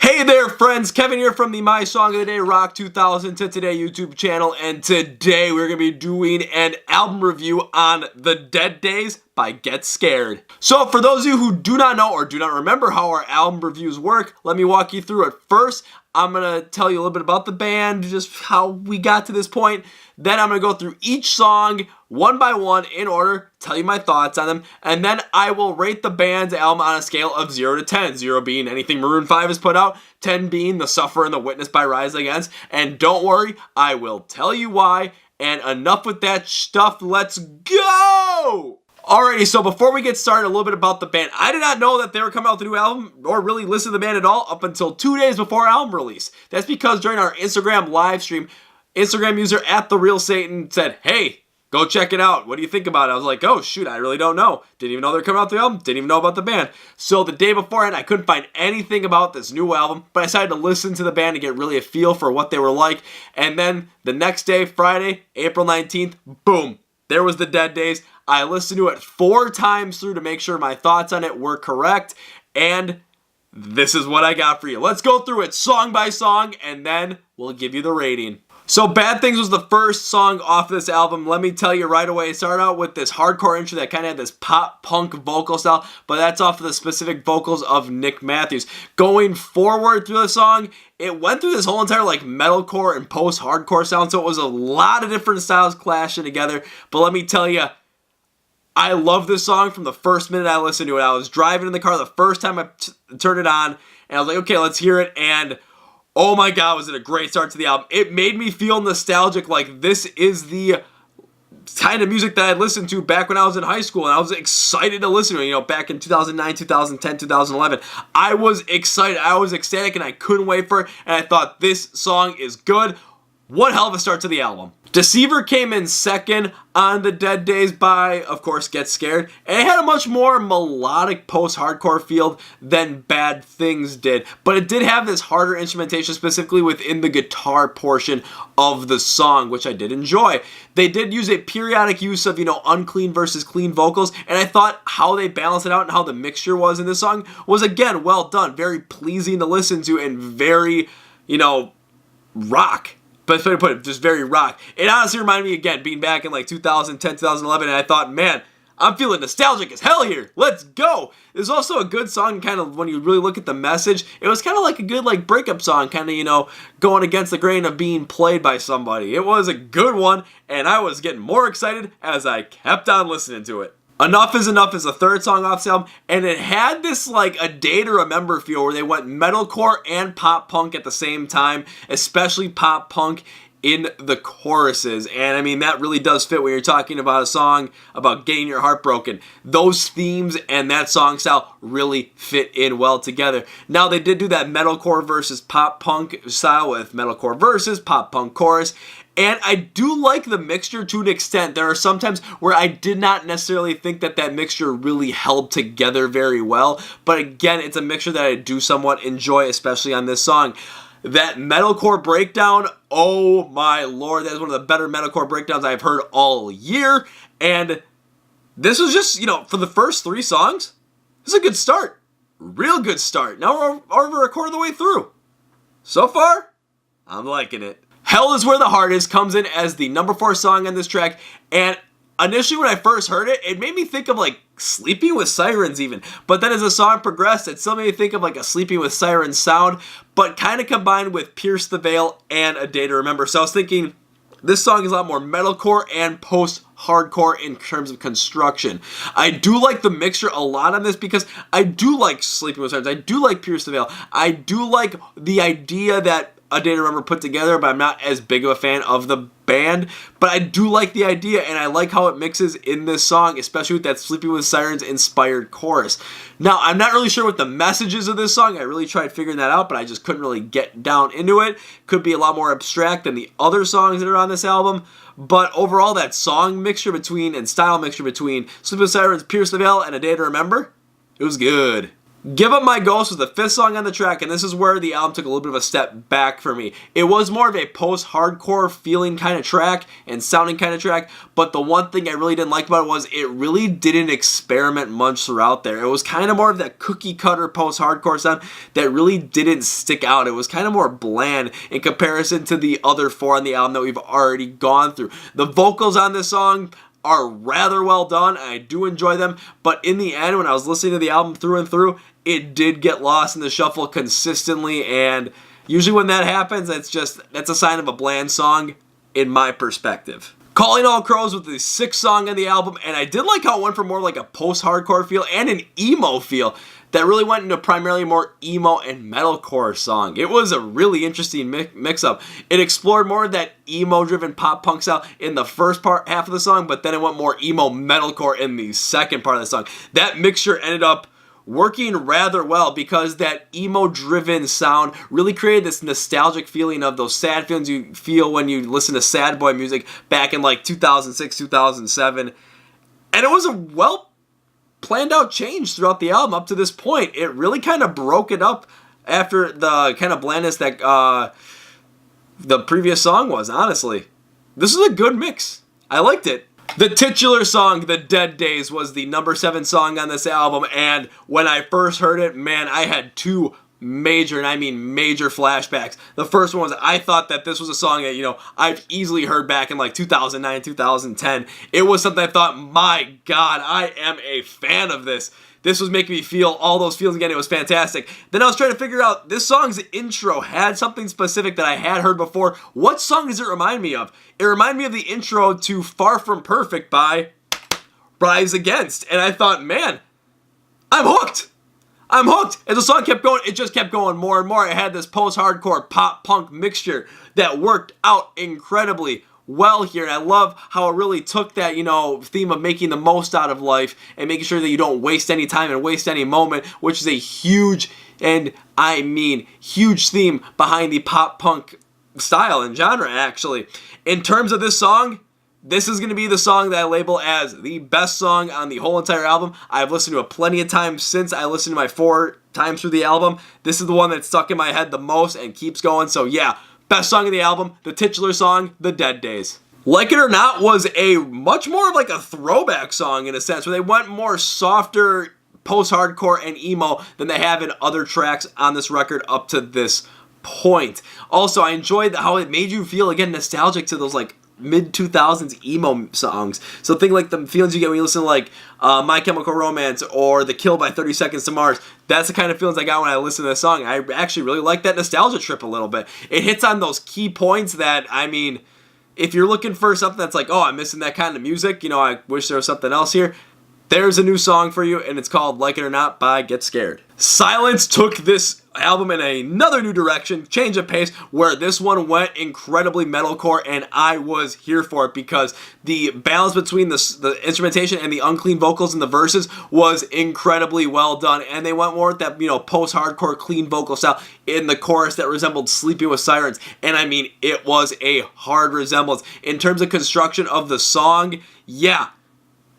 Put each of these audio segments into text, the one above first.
Hey there friends, Kevin here from the My Song of the Day Rock 2000 to Today YouTube channel, and today we're going to be doing an album review on The Dead Days by Get Scared. So for those of you who do not know or do not remember how our album reviews work, let me walk you through it. First, I'm going to tell you a little bit about the band, just how we got to this point. Then I'm going to go through each song one by one in order, tell you my thoughts on them, and then I will rate the band's album on a scale of 0 to 10. 0 being anything Maroon 5 has put out, 10 being The Sufferer and The Witness by Rise Against, and don't worry, I will tell you why, and enough with that stuff, let's go! Alrighty, so before we get started, a little bit about the band. I did not know that they were coming out with a new album or really listen to the band at all up until 2 days before album release. That's because during our Instagram live stream, Instagram user @TheRealSatan said, hey, go check it out. What do you think about it? I was like, oh shoot, I really don't know. Didn't even know they're coming out with the album. Didn't even know about the band. So the day beforehand, I couldn't find anything about this new album, but I decided to listen to the band to get really a feel for what they were like. And then the next day, Friday, April 19th, boom, there was The Dead Days. I listened to it 4 times through to make sure my thoughts on it were correct. And this is what I got for you. Let's go through it song by song, and then we'll give you the rating. So Bad Things was the first song off this album. Let me tell you right away, it started out with this hardcore intro that kind of had this pop-punk vocal style, but that's off of the specific vocals of Nick Matthews. Going forward through the song, it went through this whole entire like metalcore and post-hardcore sound, so it was a lot of different styles clashing together. But let me tell you, I love this song from the first minute I listened to it. I was driving in the car the first time I turned it on, and I was like, okay, let's hear it, and oh my god, was it a great start to the album. It made me feel nostalgic, like this is the kind of music that I listened to back when I was in high school, and I was excited to listen to it, you know, back in 2009, 2010, 2011. I was excited, I was ecstatic, and I couldn't wait for it, and I thought this song is good. One hell of a start to the album. Deceiver came in second on The Dead Days by, of course, Get Scared, and it had a much more melodic post-hardcore feel than Bad Things did, but it did have this harder instrumentation specifically within the guitar portion of the song, which I did enjoy. They did use a periodic use of, you know, unclean versus clean vocals, and I thought how they balanced it out and how the mixture was in this song was, again, well done, very pleasing to listen to, and very, you know, rock. But to put it, just very rock. It honestly reminded me, again, being back in like 2010, 2011, and I thought, man, I'm feeling nostalgic as hell here. Let's go. It's also a good song, kind of, when you really look at the message. It was kind of like a good, like, breakup song, kind of, you know, going against the grain of being played by somebody. It was a good one, and I was getting more excited as I kept on listening to it. Enough is Enough is the third song off the album, and it had this like a day to remember feel where they went metalcore and pop punk at the same time, especially pop punk in the choruses. And I mean, that really does fit when you're talking about a song about getting your heart broken. Those themes and that song style really fit in well together. Now, they did do that metalcore versus pop punk style with metalcore verses, pop punk chorus. And I do like the mixture to an extent. There are some times where I did not necessarily think that that mixture really held together very well. But again, it's a mixture that I do somewhat enjoy, especially on this song. That metalcore breakdown, oh my lord, that is one of the better metalcore breakdowns I've heard all year. And this was just, you know, for the first 3 songs, this is a good start. Real good start. Now we're over a quarter of the way through. So far, I'm liking it. Hell Is Where the Heart Is comes in as the number 4 song on this track, and initially when I first heard it, it made me think of like Sleeping with Sirens even, but then as the song progressed, it still made me think of like a Sleeping with Sirens sound, but kind of combined with Pierce the Veil and A Day to Remember. So I was thinking, this song is a lot more metalcore and post-hardcore in terms of construction. I do like the mixture a lot on this because I do like Sleeping with Sirens, I do like Pierce the Veil, I do like the idea that A Day to Remember put together, but I'm not as big of a fan of the band. But I do like the idea, and I like how it mixes in this song, especially with that Sleeping with Sirens inspired chorus. Now, I'm not really sure what the message is of this song. I really tried figuring that out, but I just couldn't really get down into it. Could be a lot more abstract than the other songs that are on this album. But overall, that song mixture between, and style mixture between Sleeping with Sirens, Pierce the Veil, and A Day to Remember, it was good. Give Up My Ghost was the 5th song on the track, and this is where the album took a little bit of a step back for me. It was more of a post-hardcore feeling kind of track and sounding kind of track, but the one thing I really didn't like about it was it really didn't experiment much throughout there. It was kind of more of that cookie-cutter post-hardcore sound that really didn't stick out. It was kind of more bland in comparison to the other 4 on the album that we've already gone through. The vocals on this song are rather well done. I do enjoy them, but in the end, when I was listening to the album through and through, it did get lost in the shuffle consistently, and usually when that happens, that's a sign of a bland song in my perspective. Calling All Crows was the 6th song on the album, and I did like how it went from more like a post-hardcore feel and an emo feel that really went into primarily more emo and metalcore song. It was a really interesting mix-up. It explored more of that emo-driven pop-punk style in the first half of the song, but then it went more emo-metalcore in the second part of the song. That mixture ended up working rather well because that emo-driven sound really created this nostalgic feeling of those sad feelings you feel when you listen to sad boy music back in like 2006, 2007. And it was a well planned out change throughout the album up to this point. It really kind of broke it up after the kind of blandness that the previous song was, honestly. This is a good mix. I liked it. The titular song, The Dead Days, was the number 7 song on this album, and when I first heard it, man, I had 2 major, and I mean major flashbacks. The first one was I thought that this was a song that, I've easily heard back in like 2009, 2010. It was something I thought, my God, I am a fan of this. This was making me feel all those feelings again. It was fantastic. Then I was trying to figure out, this song's intro had something specific that I had heard before. What song does it remind me of? It reminded me of the intro to Far From Perfect by Rise Against. And I thought, man, I'm hooked. I'm hooked. As the song kept going, it just kept going more and more. It had this post-hardcore pop-punk mixture that worked out incredibly well here, and I love how it really took that, theme of making the most out of life and making sure that you don't waste any time and waste any moment, which is a huge, and I mean huge theme behind the pop-punk style and genre, actually. In terms of this song, this is going to be the song that I label as the best song on the whole entire album. I've listened to it plenty of times since I listened to my 4 times through the album. This is the one that stuck in my head the most and keeps going, so yeah. Best song of the album, the titular song, The Dead Days. Like It or Not was a much more of like a throwback song in a sense, where they went more softer, post-hardcore and emo than they have in other tracks on this record up to this point. Also, I enjoyed how it made you feel, again, nostalgic to those like mid-2000s emo songs. So think like the feelings you get when you listen to like My Chemical Romance or The Kill by 30 Seconds to Mars. That's the kind of feelings I got when I listened to this song. I actually really like that nostalgia trip a little bit. It hits on those key points that, I mean, if you're looking for something that's like, oh, I'm missing that kind of music, I wish there was something else here, there's a new song for you, and it's called Like It or Not by Get Scared. Silence took this album in another new direction, change of pace, where this one went incredibly metalcore, and I was here for it because the balance between the instrumentation and the unclean vocals in the verses was incredibly well done, and they went more with that, post-hardcore clean vocal style in the chorus that resembled Sleeping with Sirens, and I mean, it was a hard resemblance. In terms of construction of the song, yeah,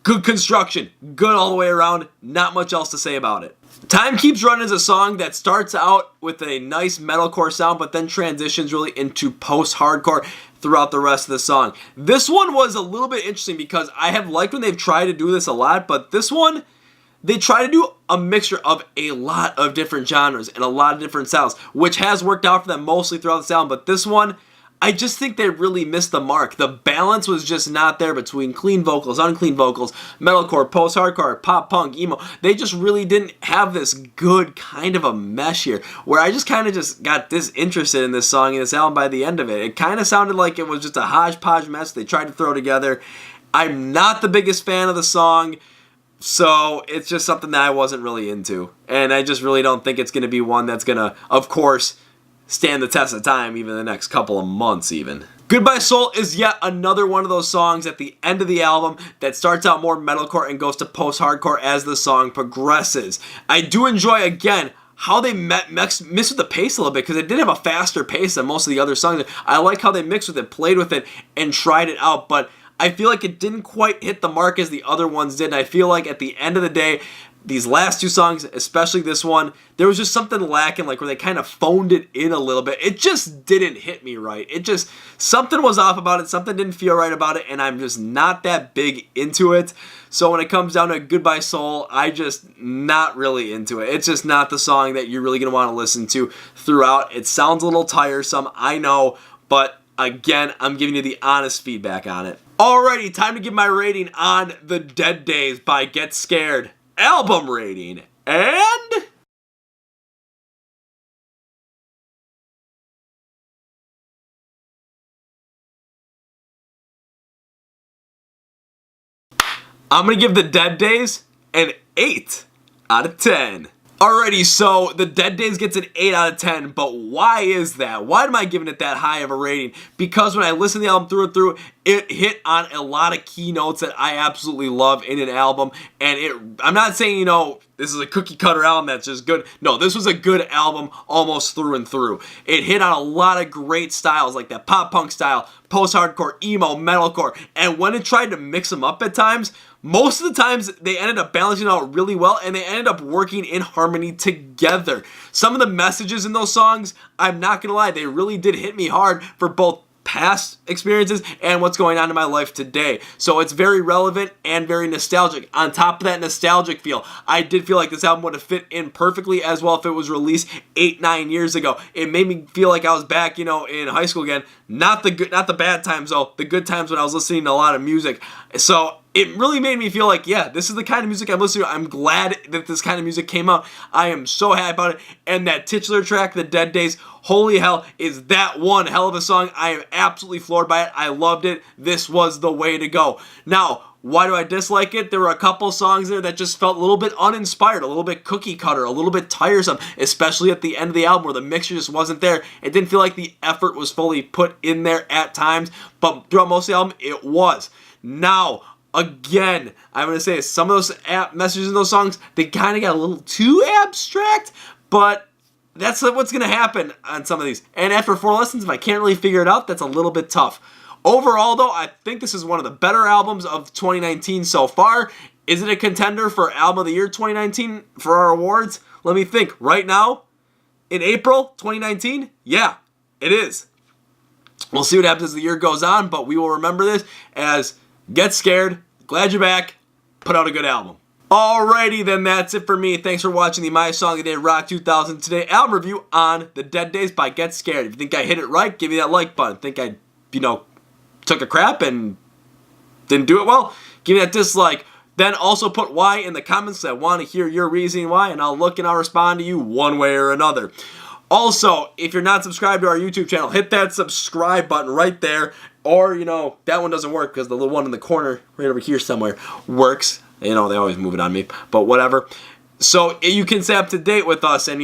good construction, good all the way around, not much else to say about it. Time Keeps Running is a song that starts out with a nice metalcore sound, but then transitions really into post-hardcore throughout the rest of the song. This one was a little bit interesting because I have liked when they've tried to do this a lot, but this one, they try to do a mixture of a lot of different genres and a lot of different styles, which has worked out for them mostly throughout the sound, but this one, I just think they really missed the mark. The balance was just not there between clean vocals, unclean vocals, metalcore, post-hardcore, pop-punk, emo. They just really didn't have this good kind of a mesh here, where I just kind of just got disinterested in this song and this album by the end of it. It kind of sounded like it was just a hodgepodge mess they tried to throw together. I'm not the biggest fan of the song, so it's just something that I wasn't really into. And I just really don't think it's going to be one that's going to, of course, stand the test of time even the next couple of months even. Goodbye Soul is yet another one of those songs at the end of the album that starts out more metalcore and goes to post-hardcore as the song progresses. I do enjoy, again, how they mixed with the pace a little bit because it did have a faster pace than most of the other songs. I like how they mixed with it, played with it, and tried it out, but I feel like it didn't quite hit the mark as the other ones did, and I feel like at the end of the day, these last two songs, especially this one, there was just something lacking, like where they kind of phoned it in a little bit. It just didn't hit me right. Something was off about it. Something didn't feel right about it, and I'm just not that big into it. So when it comes down to Goodbye Soul, I just not really into it. It's just not the song that you're really going to want to listen to throughout. It sounds a little tiresome, I know, but again, I'm giving you the honest feedback on it. Alrighty, time to give my rating on The Dead Days by Get Scared. Album rating, and I'm going to give The Dead Days an 8 out of 10. Alrighty, so The Dead Days gets an 8 out of 10, but why is that? Why am I giving it that high of a rating? Because when I listened to the album through and through, it hit on a lot of key notes that I absolutely love in an album, and I'm not saying, this is a cookie cutter album that's just good. No, this was a good album almost through and through. It hit on a lot of great styles, like that pop punk style, post-hardcore, emo, metalcore, and when it tried to mix them up at times, most of the times they ended up balancing out really well, and they ended up working in harmony together. Some of the messages in those songs, I'm not gonna lie, they really did hit me hard for both past experiences and what's going on in my life today. So it's very relevant and very nostalgic. On top of that nostalgic feel, I did feel like this album would have fit in perfectly as well if it was released 8-9 years ago. It made me feel like I was back, in high school again. Not the bad times though, the good times when I was listening to a lot of music. So it really made me feel like, yeah, this is the kind of music I'm listening to. I'm glad that this kind of music came out. I am so happy about it. And that titular track, The Dead Days, holy hell, is that one hell of a song. I am absolutely floored by it. I loved it. This was the way to go. Now, why do I dislike it? There were a couple songs there that just felt a little bit uninspired, a little bit cookie cutter, a little bit tiresome, especially at the end of the album where the mixture just wasn't there. It didn't feel like the effort was fully put in there at times, but throughout most of the album, it was. Now, again, I'm going to say some of those messages in those songs, they kind of got a little too abstract, but that's what's going to happen on some of these. And after 4 lessons, if I can't really figure it out, that's a little bit tough. Overall, though, I think this is one of the better albums of 2019 so far. Is it a contender for Album of the Year 2019 for our awards? Let me think. Right now, in April 2019, yeah, it is. We'll see what happens as the year goes on, but we will remember this as Get Scared, glad you're back, put out a good album. Alrighty then, that's it for me. Thanks for watching the My Song of the Day Rock 2000 Today album review on The Dead Days by Get Scared. If you think I hit it right, give me that like button. Think I, took a crap and didn't do it well, give me that dislike. Then also put why in the comments. I want to hear your reasoning why, and I'll look and I'll respond to you one way or another. Also, if you're not subscribed to our YouTube channel, hit that subscribe button right there. Or, that one doesn't work because the little one in the corner right over here somewhere works. They always move it on me, but whatever. So you can stay up to date with us and,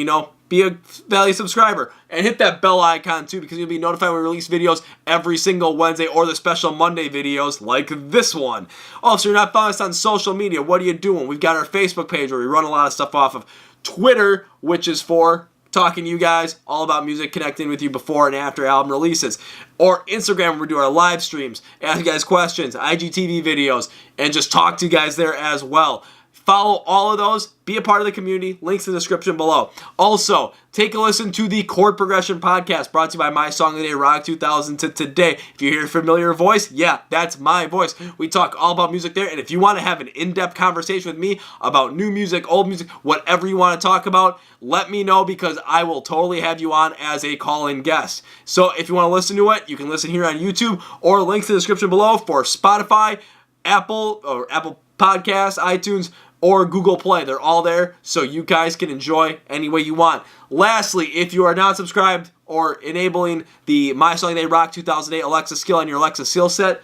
be a value subscriber. And hit that bell icon too, because you'll be notified when we release videos every single Wednesday or the special Monday videos like this one. Also, you're not following us on social media. What are you doing? We've got our Facebook page where we run a lot of stuff off of. Twitter, which is for talking to you guys all about music, connecting with you before and after album releases. Or Instagram, where we do our live streams, ask you guys questions, IGTV videos, and just talk to you guys there as well. Follow all of those. Be a part of the community. Links in the description below. Also, take a listen to the Chord Progression Podcast brought to you by My Song of the Day Rock 2000 to Today. If you hear a familiar voice, yeah, that's my voice. We talk all about music there. And if you want to have an in-depth conversation with me about new music, old music, whatever you want to talk about, let me know because I will totally have you on as a call-in guest. So if you want to listen to it, you can listen here on YouTube or links in the description below for Spotify, Apple Podcasts, iTunes, or Google Play. They're all there, so you guys can enjoy any way you want. Lastly, if you are not subscribed or enabling the My Song of the Day Rock 2008 Alexa skill on your Alexa skill set,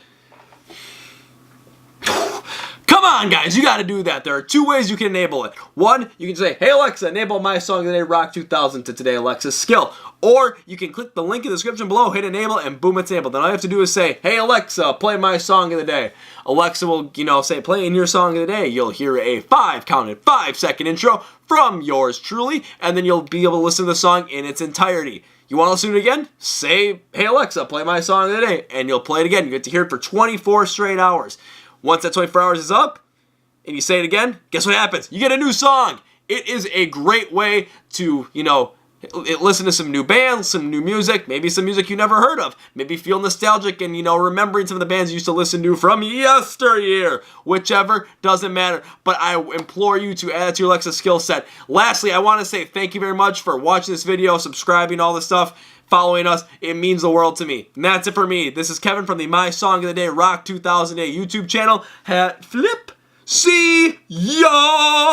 come on, guys, you got to do that. There are 2 ways you can enable it. One, you can say, hey, Alexa, enable My Song of the Day Rock 2000 to Today Alexa skill. Or you can click the link in the description below, hit enable, and boom, it's enabled. Then all you have to do is say, hey, Alexa, play my song of the day. Alexa will, say, playing your song of the day. You'll hear a 5-second intro from yours truly, and then you'll be able to listen to the song in its entirety. You want to listen to it again? Say, hey, Alexa, play my song of the day, and you'll play it again. You get to hear it for 24 straight hours. Once that 24 hours is up, and you say it again, guess what happens? You get a new song. It is a great way to, listen to some new bands, some new music, maybe some music you never heard of. Maybe feel nostalgic and, remembering some of the bands you used to listen to from yesteryear. Whichever, doesn't matter. But I implore you to add it to your Alexa skill set. Lastly, I want to say thank you very much for watching this video, subscribing, all this stuff, following us. It means the world to me. And that's it for me. This is Kevin from the My Song of the Day Rock 2008 YouTube channel. Hat flip. See ya!